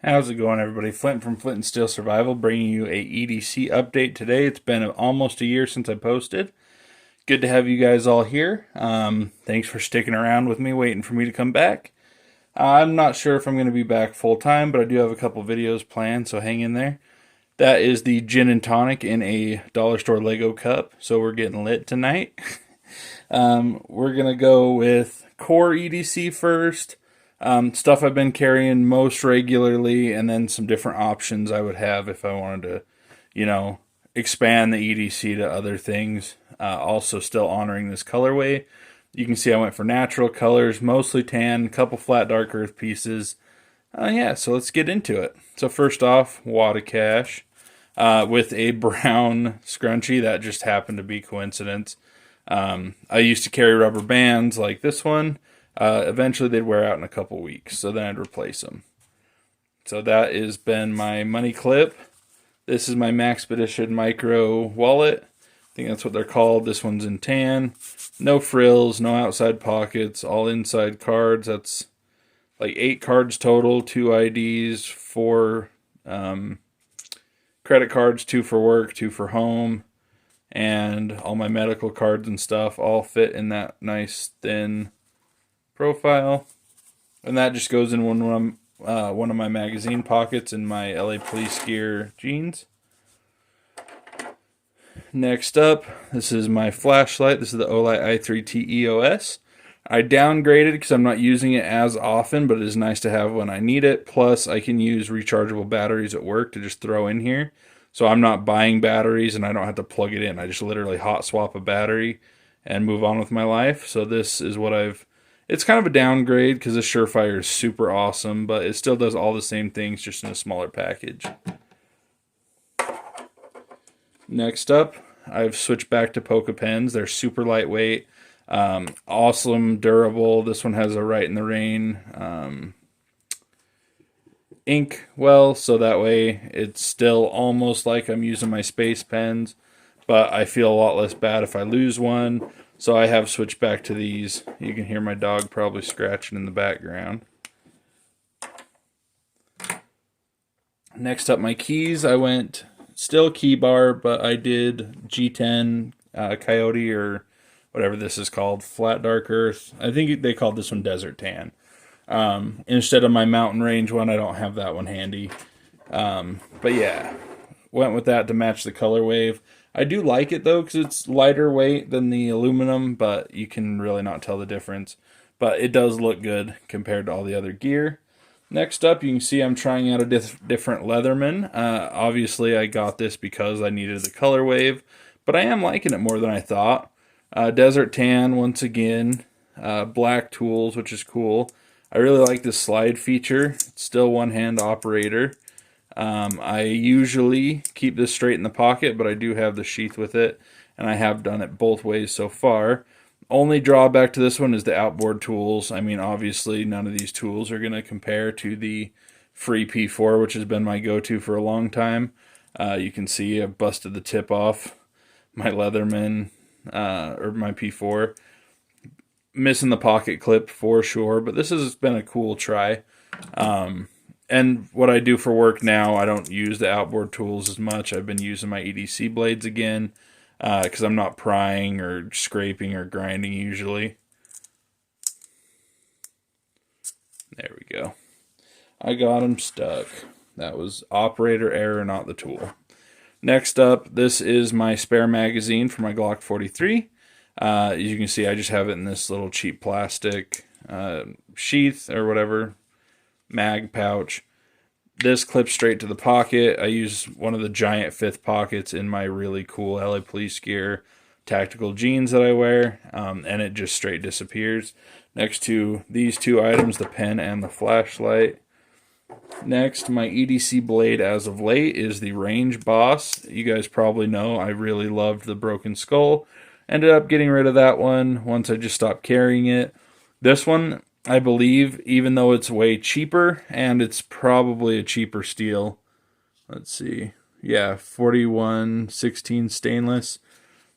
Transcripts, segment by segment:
How's it going, everybody? Flint from Flint and Steel Survival bringing you a EDC update today. It's been almost a year since I posted. Good to have you guys all here. Thanks for sticking around with me, waiting for me to come back. I'm not sure if I'm going to be back full time, but I do have a couple videos planned, so hang in there. That is the gin and tonic in a dollar store Lego cup, so we're getting lit tonight. We're going to go with core EDC first. Stuff I've been carrying most regularly, and then some different options I would have if I wanted to, expand the EDC to other things. Also still honoring this colorway. You can see I went for natural colors, mostly tan, a couple flat dark earth pieces. So let's get into it. So first off, wad of cash with a brown scrunchie. That just happened to be coincidence. I used to carry rubber bands like this one. Eventually they'd wear out in a couple weeks, so then I'd replace them. So that has been my money clip. This is my Maxpedition Micro wallet. I think that's what they're called. This one's in tan. No frills, no outside pockets, all inside cards. That's like 8 cards total, 2 IDs, 4 credit cards, 2 for work, 2 for home, and all my medical cards and stuff all fit in that nice thin profile. And that just goes in one of my magazine pockets in my LA Police Gear jeans. Next up, this is my flashlight. This is the Olight i3T EOS. I downgraded because I'm not using it as often, but it is nice to have when I need it. Plus, I can use rechargeable batteries at work to just throw in here. So I'm not buying batteries and I don't have to plug it in. I just literally hot swap a battery and move on with my life. So this is what it's kind of a downgrade because the Surefire is super awesome, but it still does all the same things, just in a smaller package. Next up, I've switched back to Polka pens. They're super lightweight, awesome, durable. This one has a Right in the Rain ink well, so that way it's still almost like I'm using my space pens, but I feel a lot less bad if I lose one. So I have switched back to these. You can hear my dog probably scratching in the background. Next up, my keys. I went still key bar, but I did G10 Coyote, or whatever this is called, flat dark earth. I think they called this one desert tan. Instead of my mountain range one, I don't have that one handy. But yeah, went with that to match the color wave. I do like it though, because it's lighter weight than the aluminum, but you can really not tell the difference. But it does look good compared to all the other gear. Next up, you can see I'm trying out a different Leatherman. Obviously, I got this because I needed the color wave, but I am liking it more than I thought. Desert tan, once again. Black tools, which is cool. I really like this slide feature. It's still one-hand operator. I usually keep this straight in the pocket, but I do have the sheath with it, and I have done it both ways so far. Only drawback to this one is the outboard tools. I mean, obviously, none of these tools are going to compare to the free P4, which has been my go-to for a long time. You can see I've busted the tip off my Leatherman, or my P4. Missing the pocket clip for sure, but this has been a cool try. And what I do for work now, I don't use the outboard tools as much. I've been using my EDC blades again, because I'm not prying or scraping or grinding usually. There we go. I got them stuck. That was operator error, not the tool. Next up, this is my spare magazine for my Glock 43. As you can see, I just have it in this little cheap plastic sheath or whatever, mag pouch. This clips straight to the pocket. I use one of the giant 5th pockets in my really cool LA Police Gear tactical jeans that I wear, and it just straight disappears. Next to these 2 items, the pen and the flashlight. Next, my EDC blade as of late is the Range Boss. You guys probably know I really loved the Broken Skull. Ended up getting rid of that one once I just stopped carrying it. This one, I believe, even though it's way cheaper, and it's probably a cheaper steel. Let's see. Yeah, 4116 stainless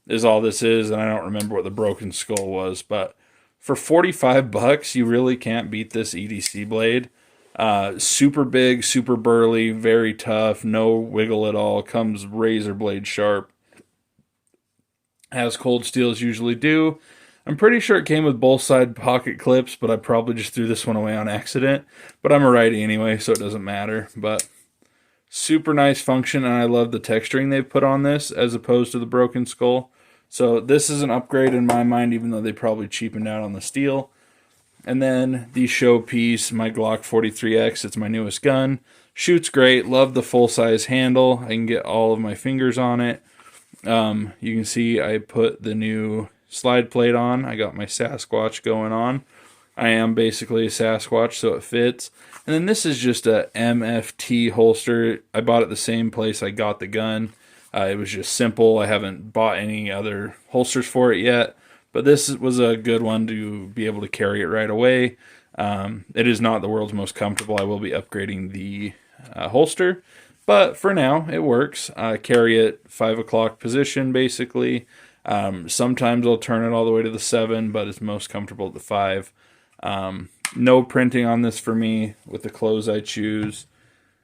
is all this is, and I don't remember what the Broken Skull was, but for $45, you really can't beat this EDC blade. Super big, super burly, very tough, no wiggle at all, comes razor blade sharp, as cold steels usually do. I'm pretty sure it came with both side pocket clips, but I probably just threw this one away on accident. But I'm a righty anyway, so it doesn't matter. But super nice function, and I love the texturing they've put on this as opposed to the broken skull. So this is an upgrade in my mind, even though they probably cheapened out on the steel. And then the showpiece, my Glock 43X, it's my newest gun. Shoots great, love the full-size handle. I can get all of my fingers on it. You can see I put the new slide plate on. I got my Sasquatch going on. I am basically a Sasquatch, so it fits. And then this is just a MFT holster. I bought it the same place I got the gun. It was just simple. I haven't bought any other holsters for it yet, but this was a good one to be able to carry it right away. It is not the world's most comfortable. I will be upgrading the holster, but for now it works. Carry it 5 o'clock position basically. Sometimes I'll turn it all the way to the 7, but it's most comfortable at the 5. No printing on this for me with the clothes I choose.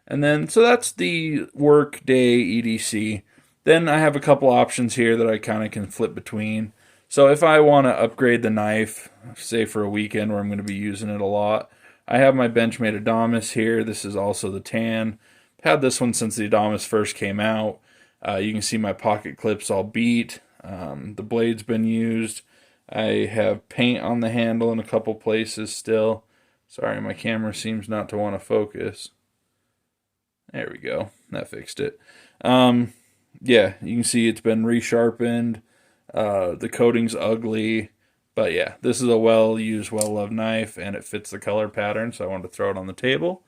And then, so that's the work day EDC. Then I have a couple options here that I kind of can flip between. So if I want to upgrade the knife, say for a weekend where I'm going to be using it a lot, I have my Benchmade Adamas here. This is also the tan. I've had this one since the Adamas first came out. You can see my pocket clips all beat. The blade's been used. I have paint on the handle in a couple places still. Sorry, my camera seems not to want to focus. There we go. That fixed it. Yeah, you can see it's been resharpened. The coating's ugly. But yeah, this is a well-used, well-loved knife, and it fits the color pattern, so I wanted to throw it on the table.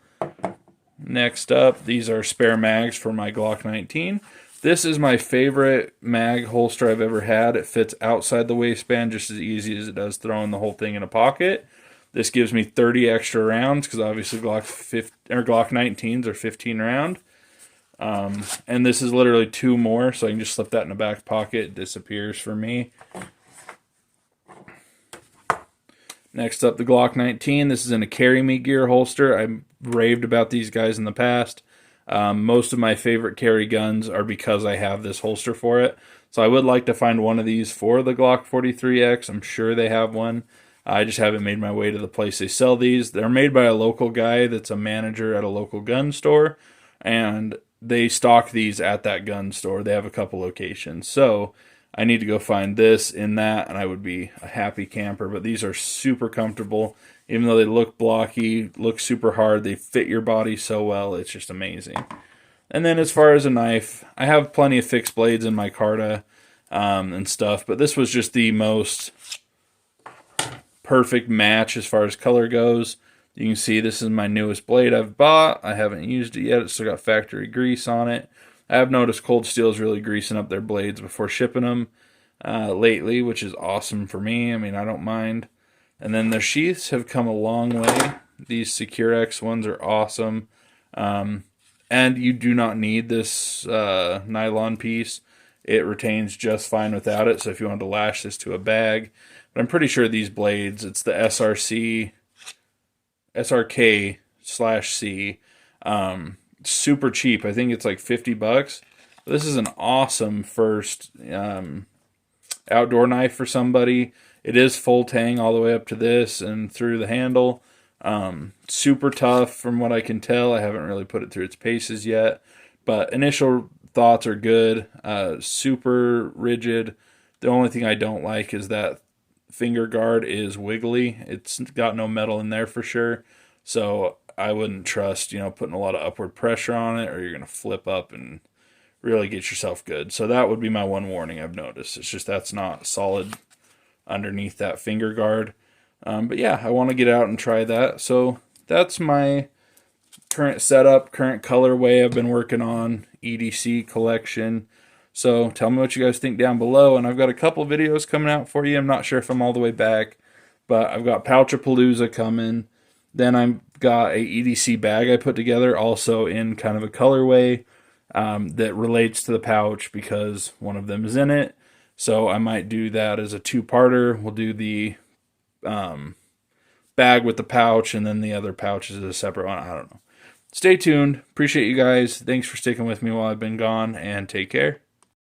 Next up, these are spare mags for my Glock 19. This is my favorite mag holster I've ever had. It fits outside the waistband just as easy as it does throwing the whole thing in a pocket. This gives me 30 extra rounds because obviously Glock 19s are 15 round. And this is literally 2 more, so I can just slip that in the back pocket. It disappears for me. Next up, the Glock 19. This is in a Carry Me Gear holster. I've raved about these guys in the past. Most of my favorite carry guns are because I have this holster for it. So I would like to find one of these for the Glock 43X. I'm sure they have one. I just haven't made my way to the place they sell these. They're made by a local guy that's a manager at a local gun store, and they stock these at that gun store. They have a couple locations. So I need to go find this in that, and I would be a happy camper. But these are super comfortable. Even though they look blocky, look super hard, they fit your body so well. It's just amazing. And then as far as a knife, I have plenty of fixed blades in my Carta and stuff, but this was just the most perfect match as far as color goes. You can see this is my newest blade I've bought. I haven't used it yet. It's still got factory grease on it. I have noticed Cold Steel is really greasing up their blades before shipping them lately, which is awesome for me. I mean, I don't mind. And then their sheaths have come a long way. These Securex ones are awesome. And you do not need this nylon piece. It retains just fine without it. So if you want to lash this to a bag. But I'm pretty sure these blades, it's the SRK/C. Super cheap. I think it's like $50. This is an awesome first outdoor knife for somebody. It is full tang all the way up to this and through the handle. Super tough from what I can tell. I haven't really put it through its paces yet, but initial thoughts are good. Super rigid. The only thing I don't like is that finger guard is wiggly. It's got no metal in there for sure. So I wouldn't trust, putting a lot of upward pressure on it, or you're going to flip up and really get yourself good. So that would be my one warning I've noticed. It's just that's not solid underneath that finger guard. But yeah, I want to get out and try that. So that's my current setup, current colorway I've been working on, EDC collection. So tell me what you guys think down below. And I've got a couple videos coming out for you. I'm not sure if I'm all the way back, but I've got Pouchapalooza coming. Then I've got a EDC bag I put together, also in kind of a colorway that relates to the pouch because one of them is in it. So I might do that as a 2-parter. We'll do the bag with the pouch, and then the other pouch is a separate one. I don't know. Stay tuned. Appreciate you guys. Thanks for sticking with me while I've been gone, and take care.